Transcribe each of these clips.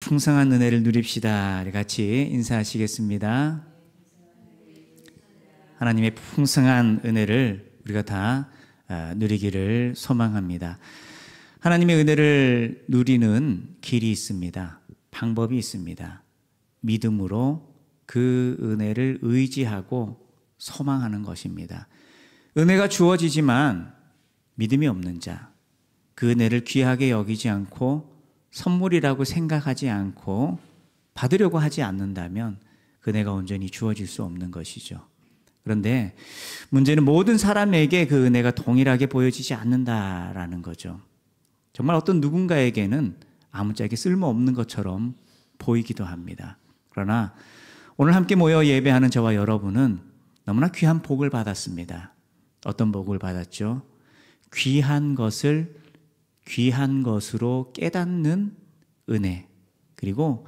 풍성한 은혜를 누립시다. 우리 같이 인사하시겠습니다. 하나님의 풍성한 은혜를 우리가 다 누리기를 소망합니다. 하나님의 은혜를 누리는 길이 있습니다. 방법이 있습니다. 믿음으로 그 은혜를 의지하고 소망하는 것입니다. 은혜가 주어지지만 믿음이 없는 자, 그 은혜를 귀하게 여기지 않고 선물이라고 생각하지 않고 받으려고 하지 않는다면 그 은혜가 온전히 주어질 수 없는 것이죠. 그런데 문제는 모든 사람에게 그 은혜가 동일하게 보여지지 않는다라는 거죠. 정말 어떤 누군가에게는 아무짝에 쓸모없는 것처럼 보이기도 합니다. 그러나 오늘 함께 모여 예배하는 저와 여러분은 너무나 귀한 복을 받았습니다. 어떤 복을 받았죠? 귀한 것을 귀한 것으로 깨닫는 은혜, 그리고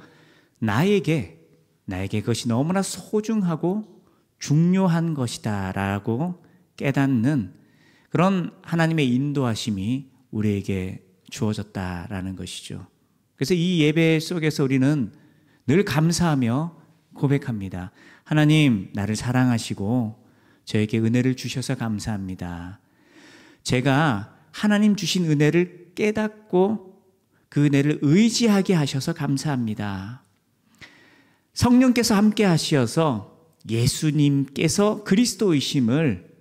나에게 그것이 너무나 소중하고 중요한 것이다 라고 깨닫는 그런 하나님의 인도하심이 우리에게 주어졌다라는 것이죠. 그래서 이 예배 속에서 우리는 늘 감사하며 고백합니다. 하나님, 나를 사랑하시고 저에게 은혜를 주셔서 감사합니다. 제가 하나님 주신 은혜를 깨닫고 그 은혜를 의지하게 하셔서 감사합니다. 성령께서 함께 하시어서 예수님께서 그리스도이심을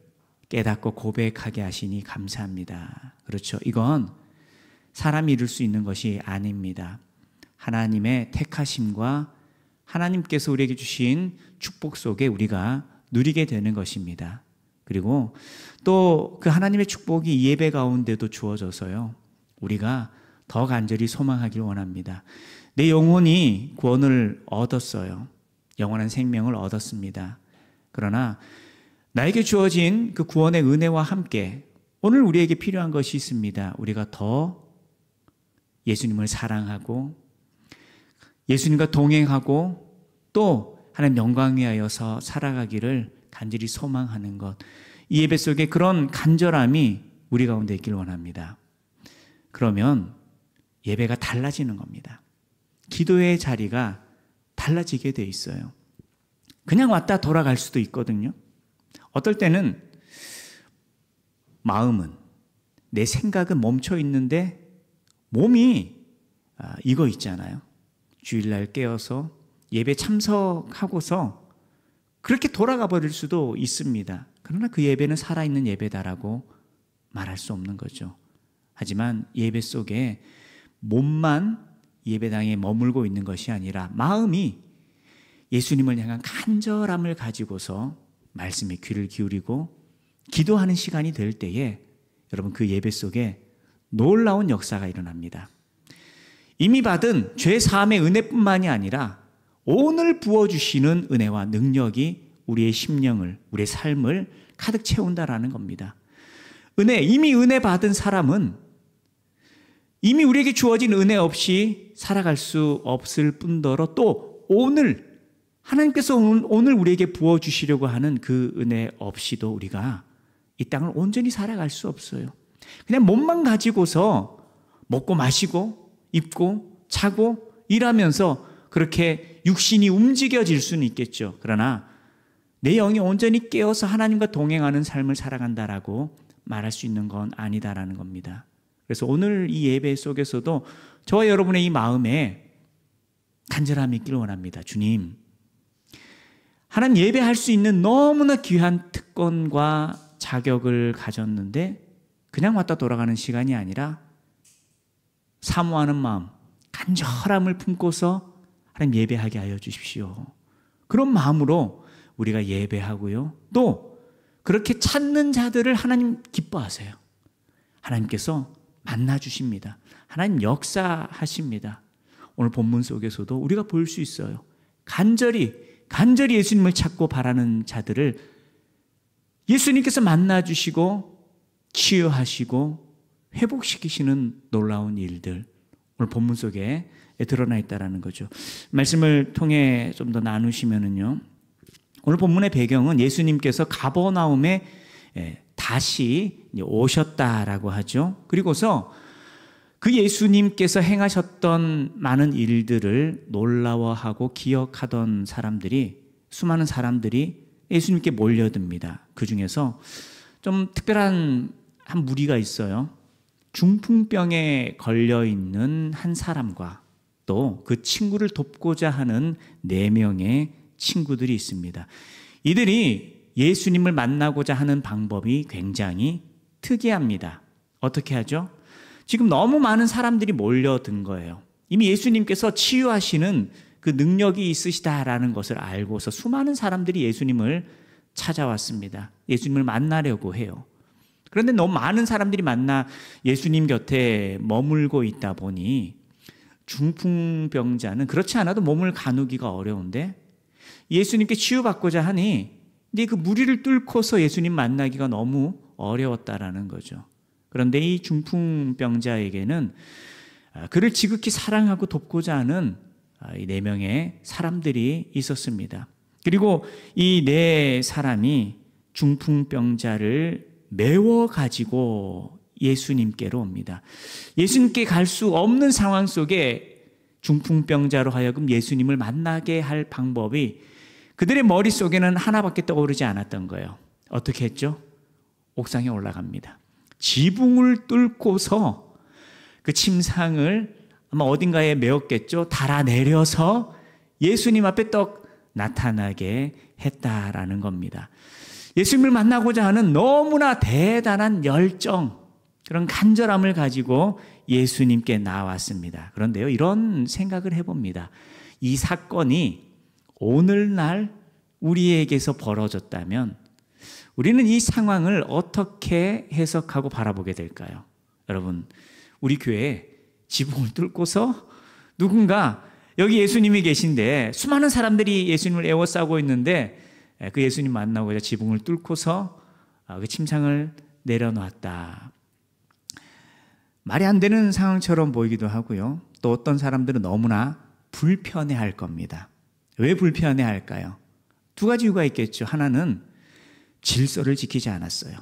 깨닫고 고백하게 하시니 감사합니다. 그렇죠. 이건 사람이 이룰 수 있는 것이 아닙니다. 하나님의 택하심과 하나님께서 우리에게 주신 축복 속에 우리가 누리게 되는 것입니다. 그리고 또 그 하나님의 축복이 이 예배 가운데도 주어져서요, 우리가 더 간절히 소망하길 원합니다. 내 영혼이 구원을 얻었어요. 영원한 생명을 얻었습니다. 그러나 나에게 주어진 그 구원의 은혜와 함께 오늘 우리에게 필요한 것이 있습니다. 우리가 더 예수님을 사랑하고 예수님과 동행하고 또 하나님 영광 위하여서 살아가기를 간절히 소망하는 것, 이 예배 속에 그런 간절함이 우리 가운데 있길 원합니다. 그러면 예배가 달라지는 겁니다. 기도의 자리가 달라지게 돼 있어요. 그냥 왔다 돌아갈 수도 있거든요. 어떨 때는 마음은, 내 생각은 멈춰 있는데 몸이 이거 있잖아요. 주일날 깨어서 예배 참석하고서 그렇게 돌아가 버릴 수도 있습니다. 그러나 그 예배는 살아있는 예배다라고 말할 수 없는 거죠. 하지만 예배 속에 몸만 예배당에 머물고 있는 것이 아니라 마음이 예수님을 향한 간절함을 가지고서 말씀에 귀를 기울이고 기도하는 시간이 될 때에 여러분, 그 예배 속에 놀라운 역사가 일어납니다. 이미 받은 죄 사함의 은혜뿐만이 아니라 오늘 부어주시는 은혜와 능력이 우리의 심령을, 우리의 삶을 가득 채운다라는 겁니다. 이미 은혜 받은 사람은 이미 우리에게 주어진 은혜 없이 살아갈 수 없을 뿐더러 또 오늘 하나님께서 오늘 우리에게 부어주시려고 하는 그 은혜 없이도 우리가 이 땅을 온전히 살아갈 수 없어요. 그냥 몸만 가지고서 먹고 마시고 입고 자고 일하면서 그렇게 육신이 움직여질 수는 있겠죠. 그러나 내 영이 온전히 깨어서 하나님과 동행하는 삶을 살아간다라고 말할 수 있는 건 아니다라는 겁니다. 그래서 오늘 이 예배 속에서도 저와 여러분의 이 마음에 간절함이 있기를 원합니다. 주님, 하나님 예배할 수 있는 너무나 귀한 특권과 자격을 가졌는데 그냥 왔다 돌아가는 시간이 아니라 사모하는 마음, 간절함을 품고서 하나님 예배하게 하여 주십시오. 그런 마음으로 우리가 예배하고요, 또 그렇게 찾는 자들을 하나님 기뻐하세요. 하나님께서 만나주십니다. 하나님 역사하십니다. 오늘 본문 속에서도 우리가 볼 수 있어요. 간절히 예수님을 찾고 바라는 자들을 예수님께서 만나주시고 치유하시고 회복시키시는 놀라운 일들, 오늘 본문 속에 드러나 있다는 거죠. 말씀을 통해 좀 더 나누시면은요, 오늘 본문의 배경은 예수님께서 가버나움에 다시 오셨다라고 하죠. 그리고서 그 예수님께서 행하셨던 많은 일들을 놀라워하고 기억하던 사람들이, 수많은 사람들이 예수님께 몰려듭니다. 그 중에서 좀 특별한 한 무리가 있어요. 중풍병에 걸려있는 한 사람과 또 그 친구를 돕고자 하는 4명의 친구들이 있습니다. 이들이 예수님을 만나고자 하는 방법이 굉장히 특이합니다. 어떻게 하죠? 지금 너무 많은 사람들이 몰려든 거예요. 이미 예수님께서 치유하시는 그 능력이 있으시다라는 것을 알고서 수많은 사람들이 예수님을 찾아왔습니다. 예수님을 만나려고 해요. 그런데 너무 많은 사람들이 만나 예수님 곁에 머물고 있다 보니 중풍병자는 그렇지 않아도 몸을 가누기가 어려운데 예수님께 치유받고자 하니 이제 그 무리를 뚫고서 예수님 만나기가 너무 어려웠다라는 거죠. 그런데 이 중풍병자에게는 그를 지극히 사랑하고 돕고자 하는 이 4명의 사람들이 있었습니다. 그리고 이 4사람이 중풍병자를 메워 가지고 예수님께로 옵니다. 예수님께 갈 수 없는 상황 속에 중풍병자로 하여금 예수님을 만나게 할 방법이 그들의 머릿속에는 하나밖에 떠오르지 않았던 거예요. 어떻게 했죠? 옥상에 올라갑니다. 지붕을 뚫고서 그 침상을 아마 어딘가에 메웠겠죠. 달아내려서 예수님 앞에 떡 나타나게 했다라는 겁니다. 예수님을 만나고자 하는 너무나 대단한 열정, 그런 간절함을 가지고 예수님께 나왔습니다. 그런데요, 이런 생각을 해봅니다. 이 사건이 오늘날 우리에게서 벌어졌다면 우리는 이 상황을 어떻게 해석하고 바라보게 될까요? 여러분, 우리 교회에 지붕을 뚫고서 누군가 여기 예수님이 계신데 수많은 사람들이 예수님을 에워싸고 있는데 그 예수님 만나고자 지붕을 뚫고서 그 침상을 내려놓았다. 말이 안 되는 상황처럼 보이기도 하고요. 또 어떤 사람들은 너무나 불편해할 겁니다. 왜 불편해할까요? 2가지 이유가 있겠죠. 하나는 질서를 지키지 않았어요.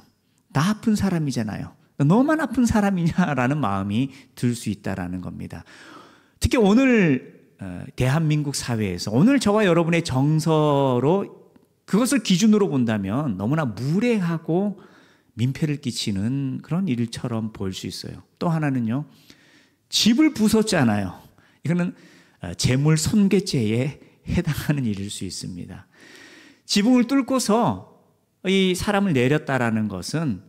나 아픈 사람이잖아요. 너만 아픈 사람이냐라는 마음이 들 수 있다라는 겁니다. 특히 오늘 대한민국 사회에서 오늘 저와 여러분의 정서로 그것을 기준으로 본다면 너무나 무례하고 민폐를 끼치는 그런 일처럼 보일 수 있어요. 또 하나는요, 집을 부쉈잖아요. 이거는 재물 손괴죄에 해당하는 일일 수 있습니다. 지붕을 뚫고서 이 사람을 내렸다라는 것은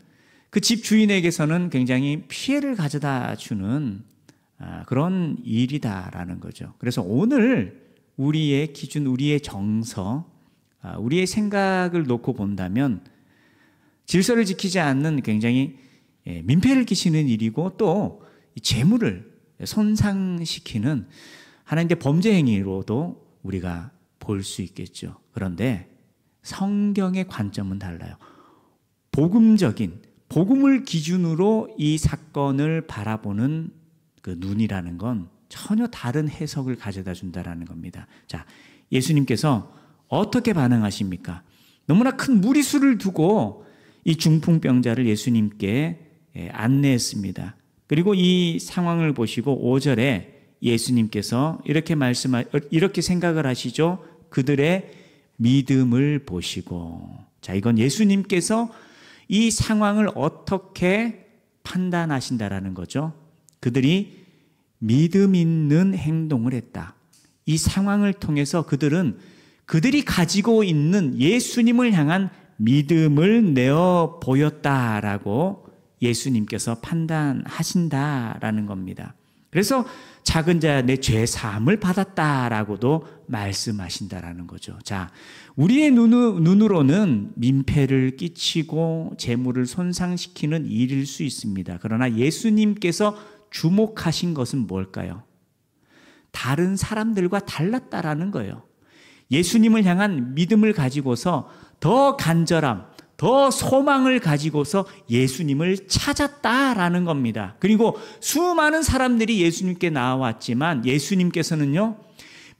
그 집 주인에게서는 굉장히 피해를 가져다 주는 그런 일이다라는 거죠. 그래서 오늘 우리의 기준, 우리의 정서, 우리의 생각을 놓고 본다면 질서를 지키지 않는 굉장히 민폐를 끼치는 일이고 또 재물을 손상시키는 하나님의 범죄 행위로도 우리가 볼 수 있겠죠. 그런데 성경의 관점은 달라요. 복음적인, 복음을 기준으로 이 사건을 바라보는 그 눈이라는 건 전혀 다른 해석을 가져다 준다라는 겁니다. 자, 예수님께서 어떻게 반응하십니까? 너무나 큰 무리수를 두고 이 중풍병자를 예수님께 안내했습니다. 그리고 이 상황을 보시고 5절에 예수님께서 이렇게 생각을 하시죠. 그들의 믿음을 보시고. 자, 이건 예수님께서 이 상황을 어떻게 판단하신다라는 거죠. 그들이 믿음 있는 행동을 했다. 이 상황을 통해서 그들이 가지고 있는 예수님을 향한 믿음을 내어 보였다라고 예수님께서 판단하신다라는 겁니다. 그래서 작은 자 내 죄 사함을 받았다라고도 말씀하신다라는 거죠. 자, 우리의 눈으로는 민폐를 끼치고 재물을 손상시키는 일일 수 있습니다. 그러나 예수님께서 주목하신 것은 뭘까요? 다른 사람들과 달랐다라는 거예요. 예수님을 향한 믿음을 가지고서 더 간절함, 더 소망을 가지고서 예수님을 찾았다라는 겁니다. 그리고 수많은 사람들이 예수님께 나왔지만 예수님께서는요,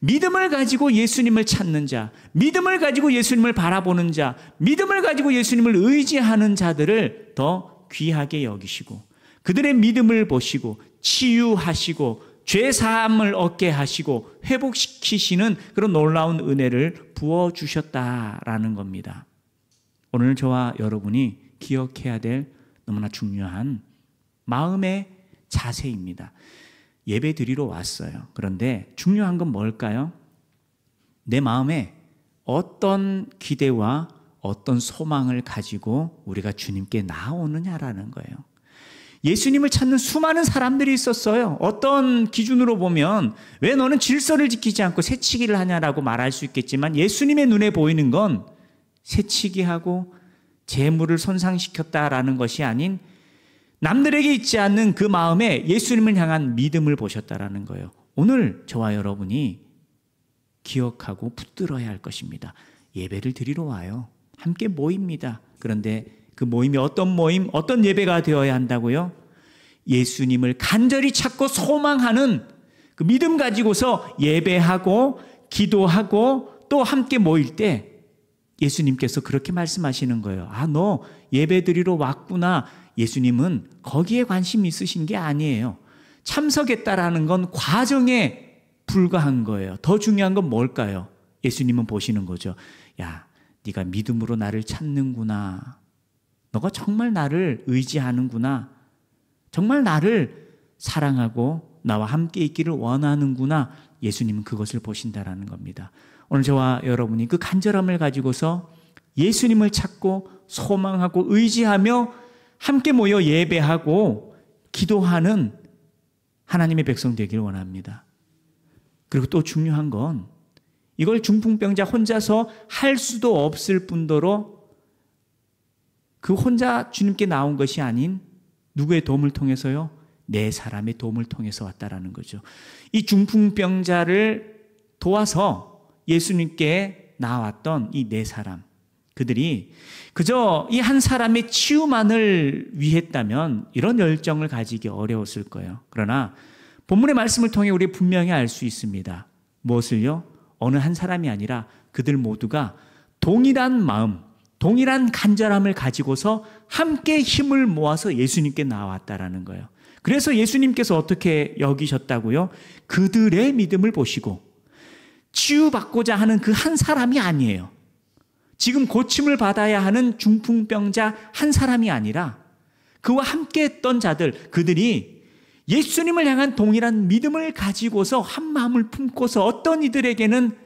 믿음을 가지고 예수님을 찾는 자, 믿음을 가지고 예수님을 바라보는 자, 믿음을 가지고 예수님을 의지하는 자들을 더 귀하게 여기시고 그들의 믿음을 보시고 치유하시고 죄 사함을 얻게 하시고 회복시키시는 그런 놀라운 은혜를 부어주셨다라는 겁니다. 오늘 저와 여러분이 기억해야 될 너무나 중요한 마음의 자세입니다. 예배 드리러 왔어요. 그런데 중요한 건 뭘까요? 내 마음에 어떤 기대와 어떤 소망을 가지고 우리가 주님께 나오느냐라는 거예요. 예수님을 찾는 수많은 사람들이 있었어요. 어떤 기준으로 보면 왜 너는 질서를 지키지 않고 새치기를 하냐라고 말할 수 있겠지만, 예수님의 눈에 보이는 건 새치기하고 재물을 손상시켰다라는 것이 아닌 남들에게 있지 않는 그 마음에 예수님을 향한 믿음을 보셨다라는 거예요. 오늘 저와 여러분이 기억하고 붙들어야 할 것입니다. 예배를 드리러 와요. 함께 모입니다. 그런데 그 모임이 어떤 모임, 어떤 예배가 되어야 한다고요? 예수님을 간절히 찾고 소망하는 그 믿음 가지고서 예배하고 기도하고 또 함께 모일 때 예수님께서 그렇게 말씀하시는 거예요. 아, 너 예배 드리러 왔구나. 예수님은 거기에 관심이 있으신 게 아니에요. 참석했다라는 건 과정에 불과한 거예요. 더 중요한 건 뭘까요? 예수님은 보시는 거죠. 야, 네가 믿음으로 나를 찾는구나. 너가 정말 나를 의지하는구나. 정말 나를 사랑하고 나와 함께 있기를 원하는구나. 예수님은 그것을 보신다라는 겁니다. 오늘 저와 여러분이 그 간절함을 가지고서 예수님을 찾고 소망하고 의지하며 함께 모여 예배하고 기도하는 하나님의 백성 되기를 원합니다. 그리고 또 중요한 건 이걸 중풍병자 혼자서 할 수도 없을 뿐더러 그 혼자 주님께 나온 것이 아닌 누구의 도움을 통해서요? 네 사람의 도움을 통해서 왔다라는 거죠. 이 중풍병자를 도와서 예수님께 나왔던 이 네 사람, 그들이 그저 이 한 사람의 치유만을 위했다면 이런 열정을 가지기 어려웠을 거예요. 그러나 본문의 말씀을 통해 우리 분명히 알 수 있습니다. 무엇을요? 어느 한 사람이 아니라 그들 모두가 동일한 마음, 동일한 간절함을 가지고서 함께 힘을 모아서 예수님께 나왔다라는 거예요. 그래서 예수님께서 어떻게 여기셨다고요? 그들의 믿음을 보시고 치유받고자 하는 그 한 사람이 아니에요. 지금 고침을 받아야 하는 중풍병자 한 사람이 아니라 그와 함께 했던 자들, 그들이 예수님을 향한 동일한 믿음을 가지고서 한 마음을 품고서 어떤 이들에게는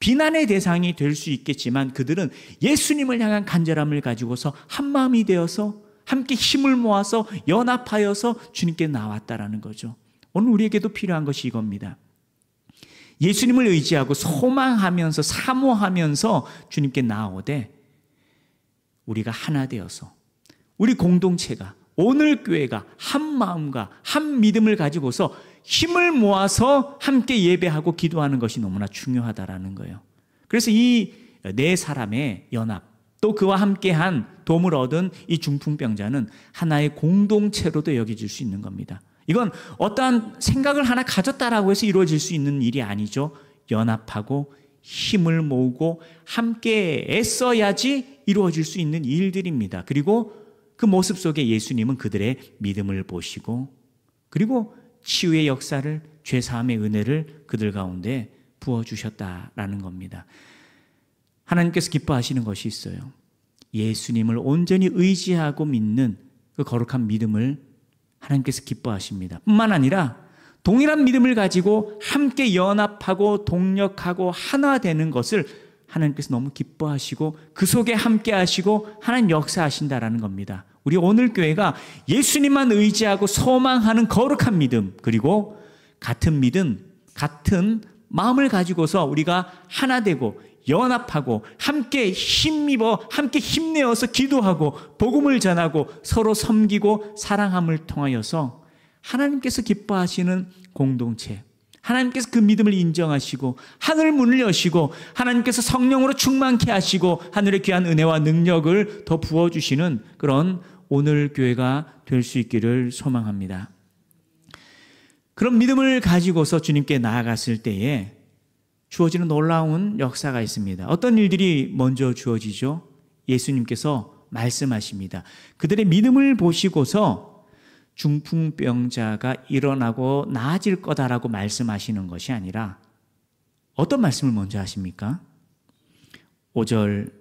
비난의 대상이 될 수 있겠지만 그들은 예수님을 향한 간절함을 가지고서 한 마음이 되어서 함께 힘을 모아서 연합하여서 주님께 나왔다라는 거죠. 오늘 우리에게도 필요한 것이 이겁니다. 예수님을 의지하고 소망하면서 사모하면서 주님께 나오되 우리가 하나 되어서 우리 공동체가, 오늘 교회가 한 마음과 한 믿음을 가지고서 힘을 모아서 함께 예배하고 기도하는 것이 너무나 중요하다라는 거예요. 그래서 이 네 사람의 연합, 또 그와 함께한 도움을 얻은 이 중풍병자는 하나의 공동체로도 여겨질 수 있는 겁니다. 이건 어떠한 생각을 하나 가졌다라고 해서 이루어질 수 있는 일이 아니죠. 연합하고 힘을 모으고 함께 애써야지 이루어질 수 있는 일들입니다. 그리고 그 모습 속에 예수님은 그들의 믿음을 보시고 그리고 치유의 역사를, 죄사함의 은혜를 그들 가운데 부어주셨다라는 겁니다. 하나님께서 기뻐하시는 것이 있어요. 예수님을 온전히 의지하고 믿는 그 거룩한 믿음을 하나님께서 기뻐하십니다. 뿐만 아니라 동일한 믿음을 가지고 함께 연합하고 동력하고 하나 되는 것을 하나님께서 너무 기뻐하시고 그 속에 함께 하시고 하나님 역사하신다라는 겁니다. 우리 오늘 교회가 예수님만 의지하고 소망하는 거룩한 믿음, 그리고 같은 믿음, 같은 마음을 가지고서 우리가 하나 되고 연합하고 함께 힘입어 함께 힘내어서 기도하고 복음을 전하고 서로 섬기고 사랑함을 통하여서 하나님께서 기뻐하시는 공동체, 하나님께서 그 믿음을 인정하시고 하늘 문을 여시고 하나님께서 성령으로 충만케 하시고 하늘의 귀한 은혜와 능력을 더 부어주시는 그런 오늘 교회가 될 수 있기를 소망합니다. 그런 믿음을 가지고서 주님께 나아갔을 때에 주어지는 놀라운 역사가 있습니다. 어떤 일들이 먼저 주어지죠? 예수님께서 말씀하십니다. 그들의 믿음을 보시고서 중풍병자가 일어나고 나아질 거다라고 말씀하시는 것이 아니라 어떤 말씀을 먼저 하십니까? 5절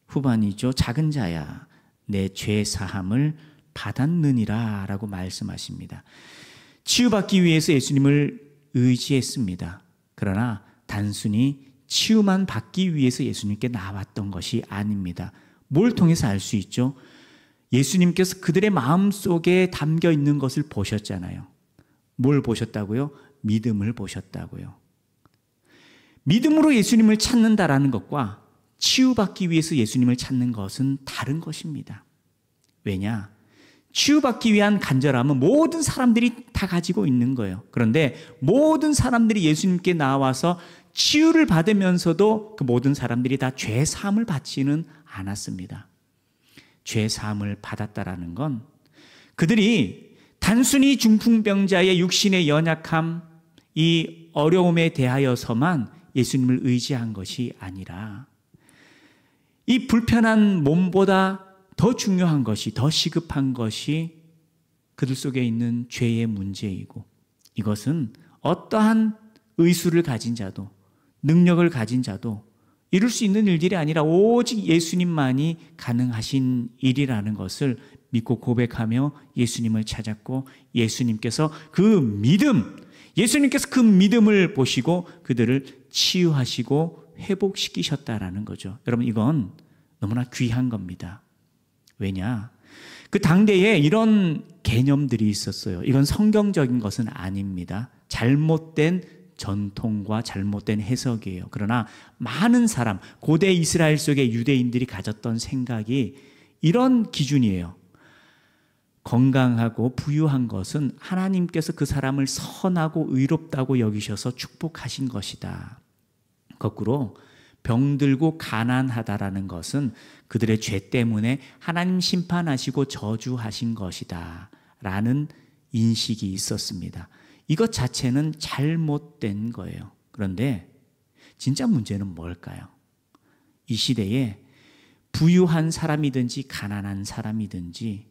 후반이죠. 작은 자야, 내 죄 사함을 받았느니라 라고 말씀하십니다. 치유받기 위해서 예수님을 의지했습니다. 그러나 단순히 치유만 받기 위해서 예수님께 나왔던 것이 아닙니다. 뭘 통해서 알 수 있죠? 예수님께서 그들의 마음속에 담겨 있는 것을 보셨잖아요. 뭘 보셨다고요? 믿음을 보셨다고요. 믿음으로 예수님을 찾는다라는 것과 치유받기 위해서 예수님을 찾는 것은 다른 것입니다. 왜냐? 치유받기 위한 간절함은 모든 사람들이 다 가지고 있는 거예요. 그런데 모든 사람들이 예수님께 나와서 치유를 받으면서도 그 모든 사람들이 다 죄 사함을 받지는 않았습니다. 죄 사함을 받았다라는 건 그들이 단순히 중풍병자의 육신의 연약함, 이 어려움에 대하여서만 예수님을 의지한 것이 아니라 이 불편한 몸보다 더 중요한 것이, 더 시급한 것이 그들 속에 있는 죄의 문제이고, 이것은 어떠한 의술을 가진 자도, 능력을 가진 자도 이룰 수 있는 일들이 아니라 오직 예수님만이 가능하신 일이라는 것을 믿고 고백하며 예수님을 찾았고, 예수님께서 그 믿음을 보시고 그들을 치유하시고 회복시키셨다라는 거죠. 여러분, 이건 너무나 귀한 겁니다. 왜냐? 그 당대에 이런 개념들이 있었어요. 이건 성경적인 것은 아닙니다. 잘못된 전통과 잘못된 해석이에요. 그러나 많은 사람, 고대 이스라엘 속의 유대인들이 가졌던 생각이 이런 기준이에요. 건강하고 부유한 것은 하나님께서 그 사람을 선하고 의롭다고 여기셔서 축복하신 것이다. 거꾸로 병들고 가난하다라는 것은 그들의 죄 때문에 하나님 심판하시고 저주하신 것이다 라는 인식이 있었습니다. 이것 자체는 잘못된 거예요. 그런데 진짜 문제는 뭘까요? 이 시대에 부유한 사람이든지 가난한 사람이든지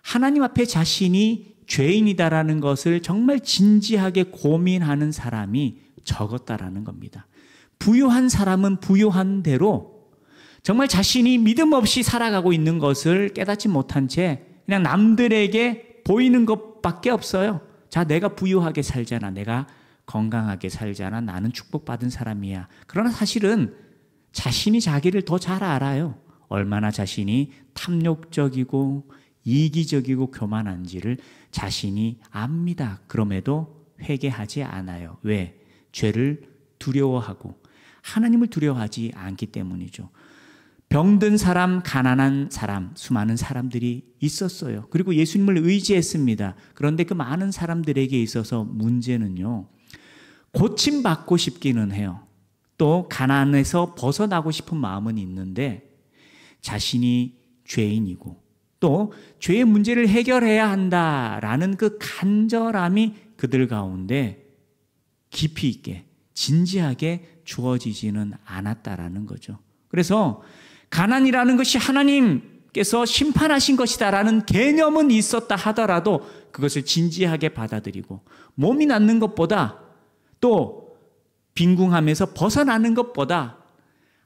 하나님 앞에 자신이 죄인이다라는 것을 정말 진지하게 고민하는 사람이 적었다라는 겁니다. 부유한 사람은 부유한 대로 정말 자신이 믿음 없이 살아가고 있는 것을 깨닫지 못한 채 그냥 남들에게 보이는 것밖에 없어요. 자, 내가 부유하게 살잖아. 내가 건강하게 살잖아. 나는 축복받은 사람이야. 그러나 사실은 자신이 자기를 더 잘 알아요. 얼마나 자신이 탐욕적이고 이기적이고 교만한지를 자신이 압니다. 그럼에도 회개하지 않아요. 왜? 죄를 두려워하고 하나님을 두려워하지 않기 때문이죠. 병든 사람, 가난한 사람, 수많은 사람들이 있었어요. 그리고 예수님을 의지했습니다. 그런데 그 많은 사람들에게 있어서 문제는요, 고침받고 싶기는 해요. 또 가난에서 벗어나고 싶은 마음은 있는데 자신이 죄인이고 또 죄의 문제를 해결해야 한다라는 그 간절함이 그들 가운데 깊이 있게 진지하게 주어지지는 않았다라는 거죠. 그래서 가난이라는 것이 하나님께서 심판하신 것이다라는 개념은 있었다 하더라도 그것을 진지하게 받아들이고 몸이 낫는 것보다 또 빈궁함에서 벗어나는 것보다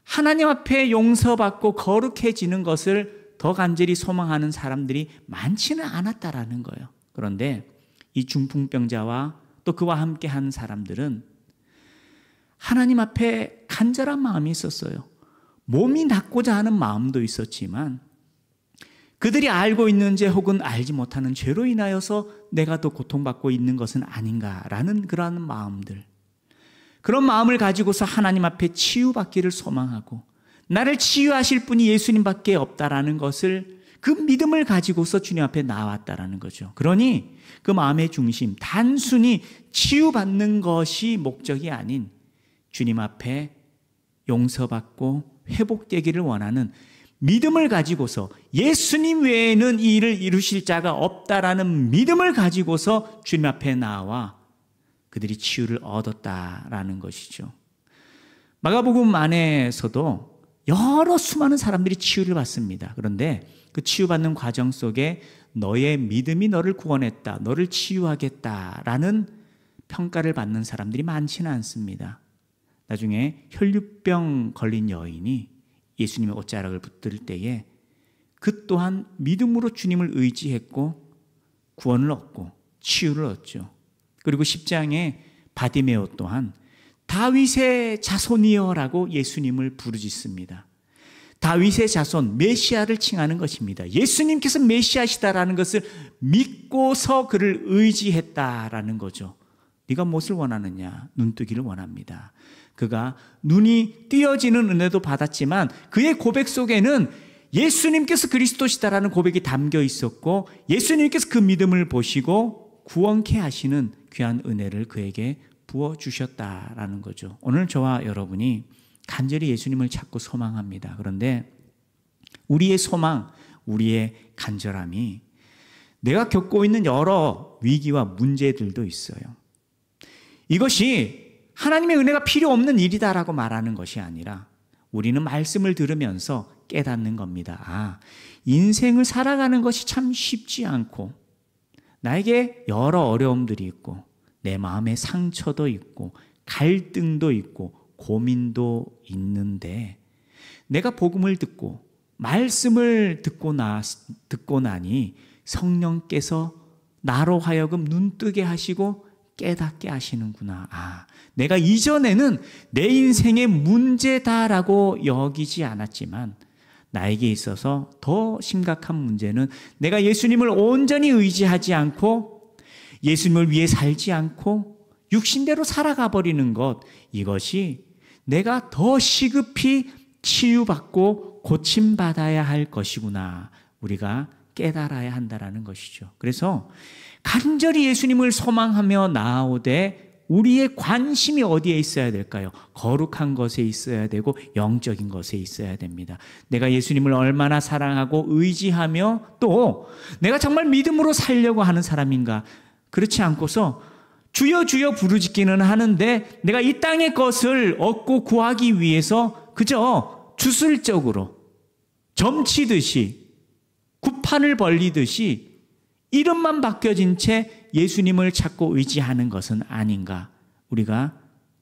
하나님 앞에 용서받고 거룩해지는 것을 더 간절히 소망하는 사람들이 많지는 않았다라는 거예요. 그런데 이 중풍병자와 또 그와 함께 한 사람들은 하나님 앞에 간절한 마음이 있었어요. 몸이 낫고자 하는 마음도 있었지만 그들이 알고 있는 죄 혹은 알지 못하는 죄로 인하여서 내가 더 고통받고 있는 것은 아닌가라는 그러한 마음들, 그런 마음을 가지고서 하나님 앞에 치유받기를 소망하고 나를 치유하실 분이 예수님밖에 없다라는 것을, 그 믿음을 가지고서 주님 앞에 나왔다라는 거죠. 그러니 그 마음의 중심, 단순히 치유받는 것이 목적이 아닌 주님 앞에 용서받고 회복되기를 원하는 믿음을 가지고서 예수님 외에는 이 일을 이루실 자가 없다라는 믿음을 가지고서 주님 앞에 나와 그들이 치유를 얻었다라는 것이죠. 마가복음 안에서도 여러 수많은 사람들이 치유를 받습니다. 그런데 그 치유받는 과정 속에 너의 믿음이 너를 구원했다, 너를 치유하겠다라는 평가를 받는 사람들이 많지는 않습니다. 나중에 혈류병 걸린 여인이 예수님의 옷자락을 붙들 때에 그 또한 믿음으로 주님을 의지했고 구원을 얻고 치유를 얻죠. 그리고 10장에 바디메오 또한 다윗의 자손이여라고 예수님을 부르짖습니다. 다윗의 자손, 메시아를 칭하는 것입니다. 예수님께서 메시아시다라는 것을 믿고서 그를 의지했다라는 거죠. 네가 무엇을 원하느냐? 눈뜨기를 원합니다. 그가 눈이 띄어지는 은혜도 받았지만 그의 고백 속에는 예수님께서 그리스도시다라는 고백이 담겨 있었고 예수님께서 그 믿음을 보시고 구원케 하시는 귀한 은혜를 그에게 부어주셨다라는 거죠. 오늘 저와 여러분이 간절히 예수님을 찾고 소망합니다. 그런데 우리의 소망, 우리의 간절함이 내가 겪고 있는 여러 위기와 문제들도 있어요. 이것이 하나님의 은혜가 필요 없는 일이다라고 말하는 것이 아니라 우리는 말씀을 들으면서 깨닫는 겁니다. 아, 인생을 살아가는 것이 참 쉽지 않고 나에게 여러 어려움들이 있고 내 마음에 상처도 있고 갈등도 있고 고민도 있는데 내가 복음을 듣고 말씀을 듣고 나니 성령께서 나로 하여금 눈뜨게 하시고 깨닫게 하시는구나. 아, 내가 이전에는 내 인생의 문제다라고 여기지 않았지만 나에게 있어서 더 심각한 문제는 내가 예수님을 온전히 의지하지 않고 예수님을 위해 살지 않고 육신대로 살아가 버리는 것, 이것이 내가 더 시급히 치유받고 고침받아야 할 것이구나. 우리가 깨달아야 한다라는 것이죠. 그래서 간절히 예수님을 소망하며 나아오되 우리의 관심이 어디에 있어야 될까요? 거룩한 것에 있어야 되고 영적인 것에 있어야 됩니다. 내가 예수님을 얼마나 사랑하고 의지하며 또 내가 정말 믿음으로 살려고 하는 사람인가? 그렇지 않고서 주여 주여 부르짖기는 하는데 내가 이 땅의 것을 얻고 구하기 위해서 그저 주술적으로 점치듯이 구판을 벌리듯이 이름만 바뀌어진 채 예수님을 찾고 의지하는 것은 아닌가, 우리가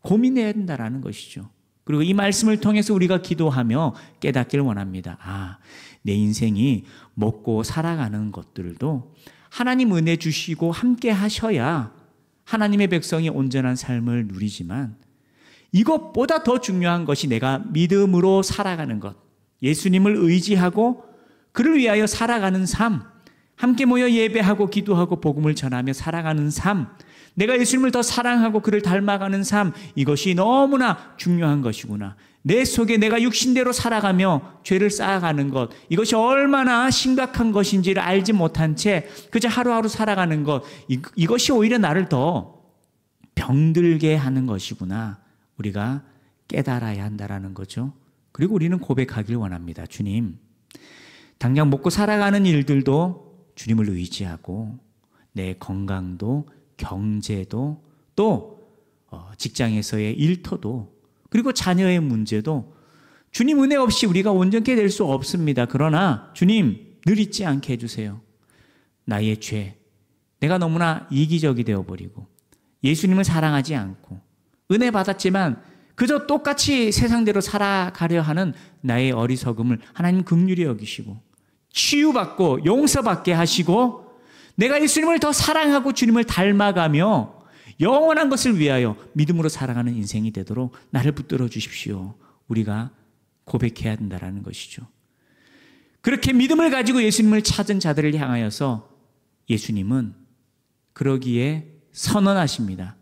고민해야 된다는 것이죠. 그리고 이 말씀을 통해서 우리가 기도하며 깨닫기를 원합니다. 아, 내 인생이 먹고 살아가는 것들도 하나님 은혜 주시고 함께 하셔야 하나님의 백성이 온전한 삶을 누리지만 이것보다 더 중요한 것이 내가 믿음으로 살아가는 것, 예수님을 의지하고 그를 위하여 살아가는 삶, 함께 모여 예배하고 기도하고 복음을 전하며 살아가는 삶, 내가 예수님을 더 사랑하고 그를 닮아가는 삶, 이것이 너무나 중요한 것이구나. 내 속에 내가 육신대로 살아가며 죄를 쌓아가는 것, 이것이 얼마나 심각한 것인지를 알지 못한 채 그저 하루하루 살아가는 것, 이것이 오히려 나를 더 병들게 하는 것이구나. 우리가 깨달아야 한다는 거죠. 그리고 우리는 고백하길 원합니다. 주님, 당장 먹고 살아가는 일들도 주님을 의지하고 내 건강도 경제도 또 직장에서의 일터도 그리고 자녀의 문제도 주님 은혜 없이 우리가 온전케 될 수 없습니다. 그러나 주님 늘 잊지 않게 해주세요. 나의 죄, 내가 너무나 이기적이 되어버리고 예수님을 사랑하지 않고 은혜 받았지만 그저 똑같이 세상대로 살아가려 하는 나의 어리석음을 하나님 긍휼히 여기시고 치유받고 용서받게 하시고 내가 예수님을 더 사랑하고 주님을 닮아가며 영원한 것을 위하여 믿음으로 살아가는 인생이 되도록 나를 붙들어 주십시오. 우리가 고백해야 된다는 것이죠. 그렇게 믿음을 가지고 예수님을 찾은 자들을 향하여서 예수님은 그러기에 선언하십니다.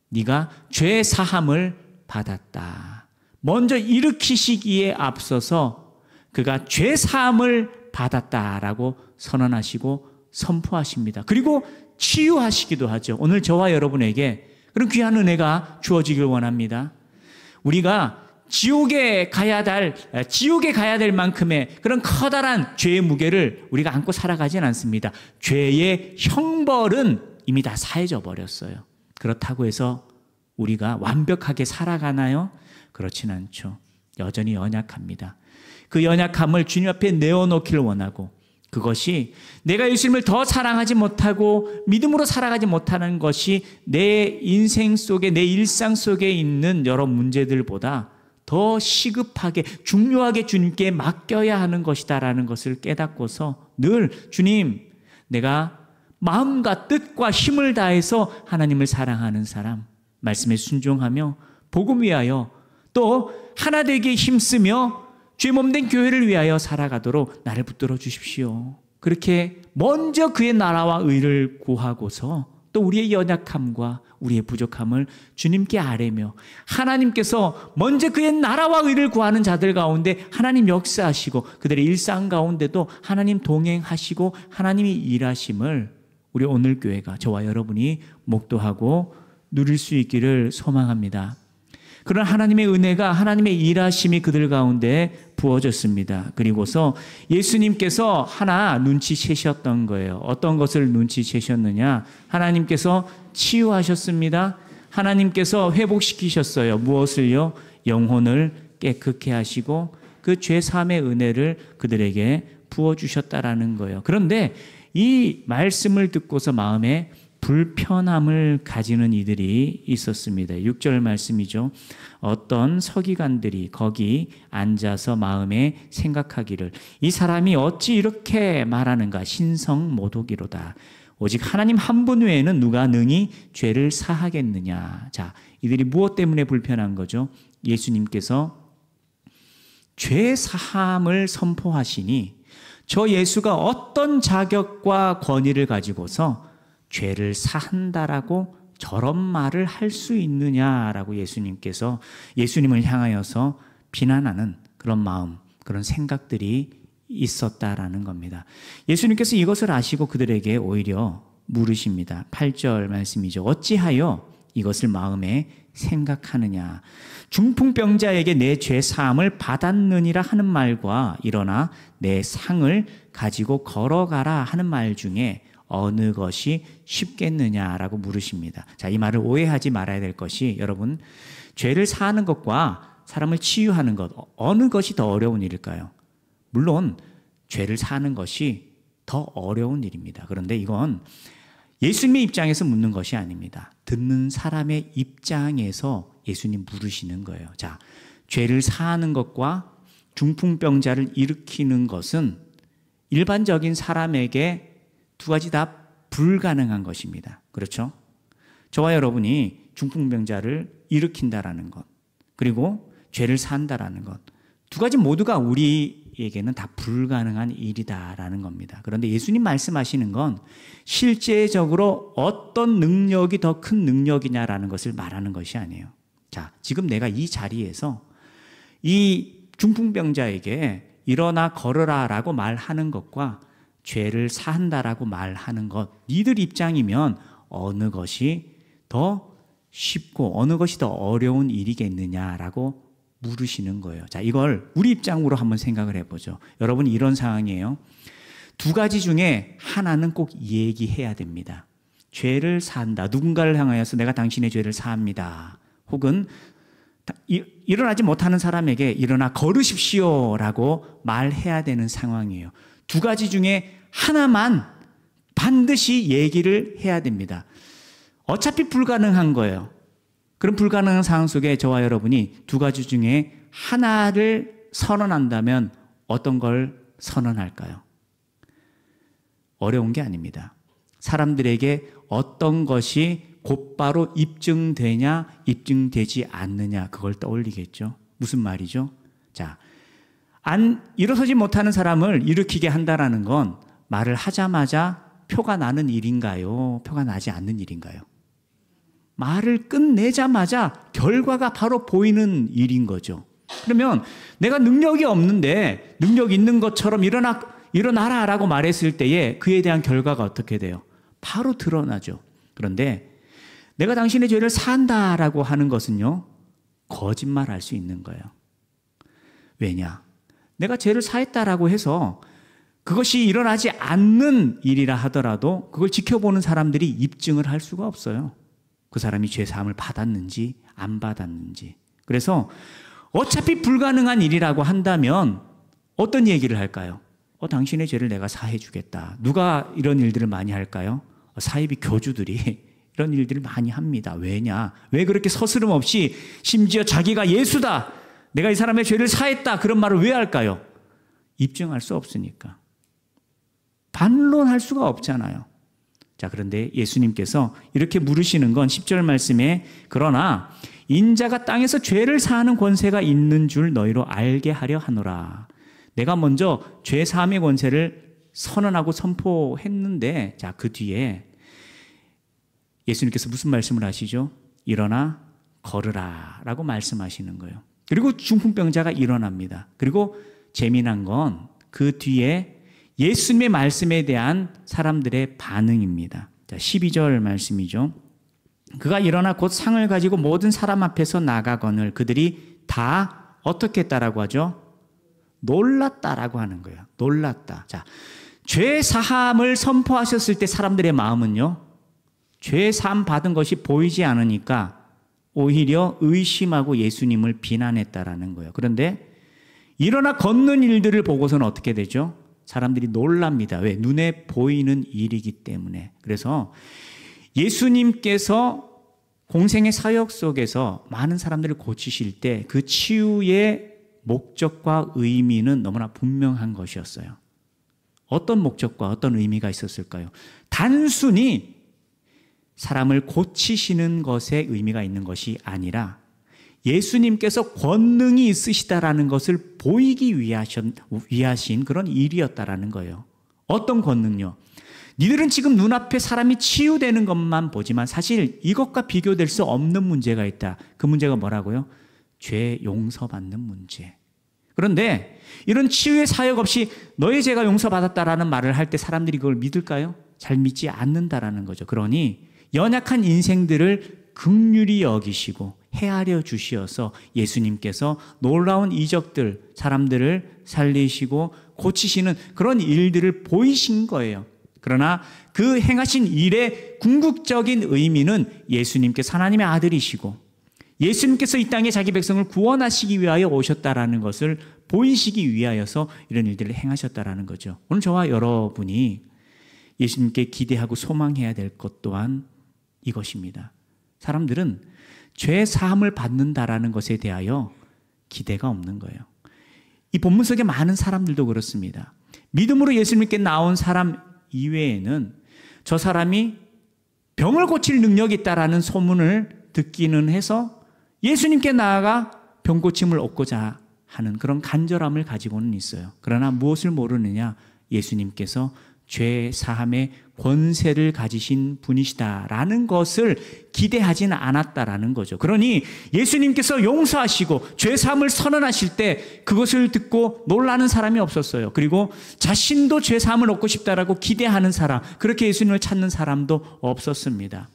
네가 죄 사함을 받았다. 먼저 일으키시기에 앞서서 그가 죄 사함을 받았다라고 선언하시고 선포하십니다. 그리고 치유하시기도 하죠. 오늘 저와 여러분에게 그런 귀한 은혜가 주어지길 원합니다. 우리가 지옥에 가야 될 만큼의 그런 커다란 죄의 무게를 우리가 안고 살아가진 않습니다. 죄의 형벌은 이미 다 사해져 버렸어요. 그렇다고 해서 우리가 완벽하게 살아가나요? 그렇진 않죠. 여전히 연약합니다. 그 연약함을 주님 앞에 내어놓기를 원하고, 그것이 내가 예수님을 더 사랑하지 못하고 믿음으로 살아가지 못하는 것이 내 인생 속에, 내 일상 속에 있는 여러 문제들보다 더 시급하게 중요하게 주님께 맡겨야 하는 것이다라는 것을 깨닫고서 늘 주님, 내가 마음과 뜻과 힘을 다해서 하나님을 사랑하는 사람, 말씀에 순종하며 복음 위하여 또 하나 되기에 힘쓰며 주의 몸된 교회를 위하여 살아가도록 나를 붙들어 주십시오. 그렇게 먼저 그의 나라와 의를 구하고서 또 우리의 연약함과 우리의 부족함을 주님께 아뢰며, 하나님께서 먼저 그의 나라와 의를 구하는 자들 가운데 하나님 역사하시고 그들의 일상 가운데도 하나님 동행하시고 하나님이 일하심을 우리 오늘 교회가, 저와 여러분이 목도하고 누릴 수 있기를 소망합니다. 그런 하나님의 은혜가, 하나님의 일하심이 그들 가운데 부어졌습니다. 그리고서 예수님께서 하나 눈치채셨던 거예요. 어떤 것을 눈치채셨느냐? 하나님께서 치유하셨습니다. 하나님께서 회복시키셨어요. 무엇을요? 영혼을 깨끗게 하시고 그 죄사함의 은혜를 그들에게 부어주셨다라는 거예요. 그런데 이 말씀을 듣고서 마음에 불편함을 가지는 이들이 있었습니다. 6절 말씀이죠. 어떤 서기관들이 거기 앉아서 마음에 생각하기를, 이 사람이 어찌 이렇게 말하는가? 신성모독이로다. 오직 하나님 한 분 외에는 누가 능히 죄를 사하겠느냐. 자, 이들이 무엇 때문에 불편한 거죠? 예수님께서 죄 사함을 선포하시니 저 예수가 어떤 자격과 권위를 가지고서 죄를 사한다라고 저런 말을 할 수 있느냐라고 예수님께서 예수님을 향하여서 비난하는 그런 마음, 그런 생각들이 있었다라는 겁니다. 예수님께서 이것을 아시고 그들에게 오히려 물으십니다. 8절 말씀이죠. 어찌하여 이것을 마음에 생각하느냐? 중풍병자에게 내 죄 사함을 받았느니라 하는 말과 일어나 내 상을 가지고 걸어가라 하는 말 중에 어느 것이 쉽겠느냐라고 물으십니다. 자, 이 말을 오해하지 말아야 될 것이, 여러분, 죄를 사하는 것과 사람을 치유하는 것, 어느 것이 더 어려운 일일까요? 물론 죄를 사하는 것이 더 어려운 일입니다. 그런데 이건 예수님의 입장에서 묻는 것이 아닙니다. 듣는 사람의 입장에서 예수님 물으시는 거예요. 자, 죄를 사하는 것과 중풍병자를 일으키는 것은 일반적인 사람에게 두 가지 다 불가능한 것입니다. 그렇죠? 저와 여러분이 중풍병자를 일으킨다라는 것, 그리고 죄를 산다라는 것, 두 가지 모두가 우리에게는 다 불가능한 일이다라는 겁니다. 그런데 예수님 말씀하시는 건 실제적으로 어떤 능력이 더 큰 능력이냐라는 것을 말하는 것이 아니에요. 자, 지금 내가 이 자리에서 이 중풍병자에게 일어나 걸으라라고 말하는 것과 죄를 사한다라고 말하는 것, 니들 입장이면 어느 것이 더 쉽고 어느 것이 더 어려운 일이겠느냐라고 물으시는 거예요. 자, 이걸 우리 입장으로 한번 생각을 해보죠. 여러분, 이런 상황이에요. 두 가지 중에 하나는 꼭 얘기해야 됩니다. 죄를 사한다. 누군가를 향하여서 내가 당신의 죄를 사합니다. 혹은 일어나지 못하는 사람에게 일어나 걸으십시오라고 말해야 되는 상황이에요. 두 가지 중에 하나만 반드시 얘기를 해야 됩니다. 어차피 불가능한 거예요. 그런 불가능한 상황 속에 저와 여러분이 두 가지 중에 하나를 선언한다면 어떤 걸 선언할까요? 어려운 게 아닙니다. 사람들에게 어떤 것이 곧바로 입증되냐, 입증되지 않느냐, 그걸 떠올리겠죠. 무슨 말이죠? 자, 일어서지 못하는 사람을 일으키게 한다라는 건 말을 하자마자 표가 나는 일인가요? 표가 나지 않는 일인가요? 말을 끝내자마자 결과가 바로 보이는 일인 거죠. 그러면 내가 능력이 없는데 능력 있는 것처럼 일어나라라고 말했을 때에 그에 대한 결과가 어떻게 돼요? 바로 드러나죠. 그런데 내가 당신의 죄를 사한다라고 하는 것은요, 거짓말할 수 있는 거예요. 왜냐? 내가 죄를 사했다라고 해서 그것이 일어나지 않는 일이라 하더라도 그걸 지켜보는 사람들이 입증을 할 수가 없어요. 그 사람이 죄 사함을 받았는지 안 받았는지. 그래서 어차피 불가능한 일이라고 한다면 어떤 얘기를 할까요? 당신의 죄를 내가 사해 주겠다. 누가 이런 일들을 많이 할까요? 사이비 교주들이 이런 일들을 많이 합니다. 왜냐? 왜 그렇게 서스름 없이 심지어 자기가 예수다, 내가 이 사람의 죄를 사했다, 그런 말을 왜 할까요? 입증할 수 없으니까. 반론할 수가 없잖아요. 자, 그런데 예수님께서 이렇게 물으시는 건 10절 말씀에 그러나 인자가 땅에서 죄를 사하는 권세가 있는 줄 너희로 알게 하려 하노라. 내가 먼저 죄 사함의 권세를 선언하고 선포했는데, 자, 그 뒤에 예수님께서 무슨 말씀을 하시죠? 일어나 걸으라 라고 말씀하시는 거예요. 그리고 중풍병자가 일어납니다. 그리고 재미난 건 그 뒤에 예수님의 말씀에 대한 사람들의 반응입니다. 자, 12절 말씀이죠. 그가 일어나 곧 상을 가지고 모든 사람 앞에서 나가거늘 그들이 다 어떻게 했다라고 하죠? 놀랐다라고 하는 거예요. 놀랐다. 자, 죄 사함을 선포하셨을 때 사람들의 마음은요, 죄 사함 받은 것이 보이지 않으니까 오히려 의심하고 예수님을 비난했다라는 거예요. 그런데 일어나 걷는 일들을 보고서는 어떻게 되죠? 사람들이 놀랍니다. 왜? 눈에 보이는 일이기 때문에. 그래서 예수님께서 공생의 사역 속에서 많은 사람들을 고치실 때 그 치유의 목적과 의미는 너무나 분명한 것이었어요. 어떤 목적과 어떤 의미가 있었을까요? 단순히 사람을 고치시는 것에 의미가 있는 것이 아니라 예수님께서 권능이 있으시다라는 것을 보이기 위하신 그런 일이었다라는 거예요. 어떤 권능요? 니들은 지금 눈앞에 사람이 치유되는 것만 보지만 사실 이것과 비교될 수 없는 문제가 있다. 그 문제가 뭐라고요? 죄 용서받는 문제. 그런데 이런 치유의 사역 없이 너의 죄가 용서받았다라는 말을 할 때 사람들이 그걸 믿을까요? 잘 믿지 않는다라는 거죠. 그러니 연약한 인생들을 긍휼히 여기시고 헤아려 주시어서 예수님께서 놀라운 이적들, 사람들을 살리시고 고치시는 그런 일들을 보이신 거예요. 그러나 그 행하신 일의 궁극적인 의미는 예수님께서 하나님의 아들이시고 예수님께서 이 땅에 자기 백성을 구원하시기 위하여 오셨다라는 것을 보이시기 위하여서 이런 일들을 행하셨다라는 거죠. 오늘 저와 여러분이 예수님께 기대하고 소망해야 될 것 또한 이것입니다. 사람들은 죄 사함을 받는다라는 것에 대하여 기대가 없는 거예요. 이 본문 속에 많은 사람들도 그렇습니다. 믿음으로 예수님께 나온 사람 이외에는 저 사람이 병을 고칠 능력이 있다라는 소문을 듣기는 해서 예수님께 나아가 병 고침을 얻고자 하는 그런 간절함을 가지고는 있어요. 그러나 무엇을 모르느냐? 예수님께서 죄 사함의 권세를 가지신 분이시다라는 것을 기대하지는 않았다라는 거죠. 그러니 예수님께서 용서하시고 죄 사함을 선언하실 때 그것을 듣고 놀라는 사람이 없었어요. 그리고 자신도 죄 사함을 얻고 싶다라고 기대하는 사람, 그렇게 예수님을 찾는 사람도 없었습니다.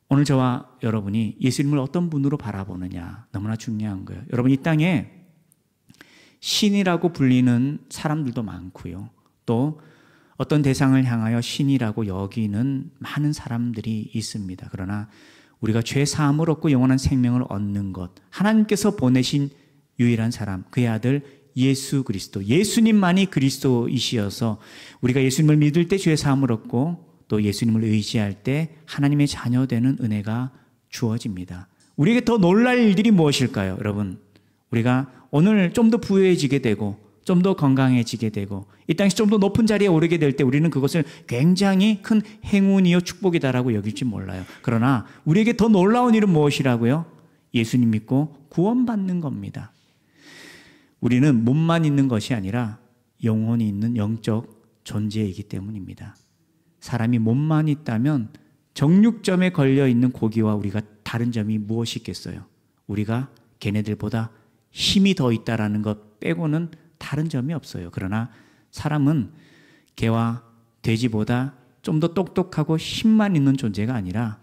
오늘 저와 여러분이 예수님을 어떤 분으로 바라보느냐 너무나 중요한 거예요. 여러분, 이 땅에 신이라고 불리는 사람들도 많고요. 또 어떤 대상을 향하여 신이라고 여기는 많은 사람들이 있습니다. 그러나 우리가 죄 사함을 얻고 영원한 생명을 얻는 것, 하나님께서 보내신 유일한 사람, 그의 아들 예수 그리스도, 예수님만이 그리스도이시어서 우리가 예수님을 믿을 때 죄 사함을 얻고 또 예수님을 의지할 때 하나님의 자녀 되는 은혜가 주어집니다. 우리에게 더 놀랄 일들이 무엇일까요? 여러분, 우리가 오늘 좀 더 부유해지게 되고 좀 더 건강해지게 되고 이 땅에서 좀 더 높은 자리에 오르게 될 때 우리는 그것을 굉장히 큰 행운이요 축복이다라고 여길지 몰라요. 그러나 우리에게 더 놀라운 일은 무엇이라고요? 예수님 믿고 구원받는 겁니다. 우리는 몸만 있는 것이 아니라 영혼이 있는 영적 존재이기 때문입니다. 사람이 몸만 있다면 정육점에 걸려있는 고기와 우리가 다른 점이 무엇이 있겠어요? 우리가 걔네들보다 힘이 더 있다라는 것 빼고는 다른 점이 없어요. 그러나 사람은 개와 돼지보다 좀 더 똑똑하고 힘만 있는 존재가 아니라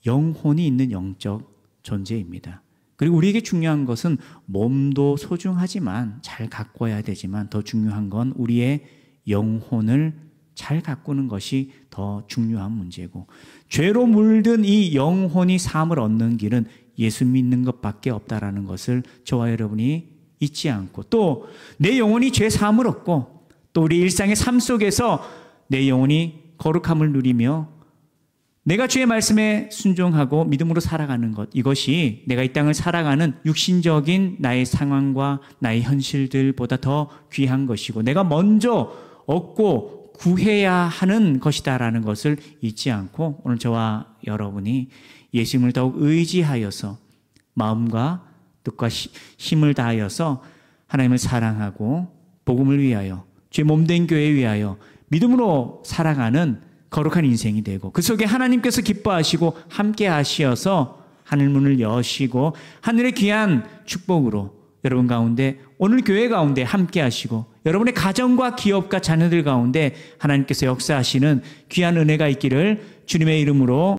영혼이 있는 영적 존재입니다. 그리고 우리에게 중요한 것은 몸도 소중하지만 잘 가꿔야 되지만 더 중요한 건 우리의 영혼을 잘 가꾸는 것이 더 중요한 문제고, 죄로 물든 이 영혼이 사함을 얻는 길은 예수 믿는 것밖에 없다라는 것을 저와 여러분이 잊지 않고, 또 내 영혼이 죄 사함을 얻고 또 우리 일상의 삶 속에서 내 영혼이 거룩함을 누리며 내가 주의 말씀에 순종하고 믿음으로 살아가는 것, 이것이 내가 이 땅을 살아가는 육신적인 나의 상황과 나의 현실들보다 더 귀한 것이고 내가 먼저 얻고 구해야 하는 것이다라는 것을 잊지 않고, 오늘 저와 여러분이 예수님을 더욱 의지하여서 마음과 뜻과 힘을 다하여서 하나님을 사랑하고 복음을 위하여 주의 몸된 교회에 위하여 믿음으로 살아가는 거룩한 인생이 되고, 그 속에 하나님께서 기뻐하시고 함께 하시어서 하늘 문을 여시고 하늘의 귀한 축복으로 여러분 가운데, 오늘 교회 가운데 함께 하시고 여러분의 가정과 기업과 자녀들 가운데 하나님께서 역사하시는 귀한 은혜가 있기를 주님의 이름으로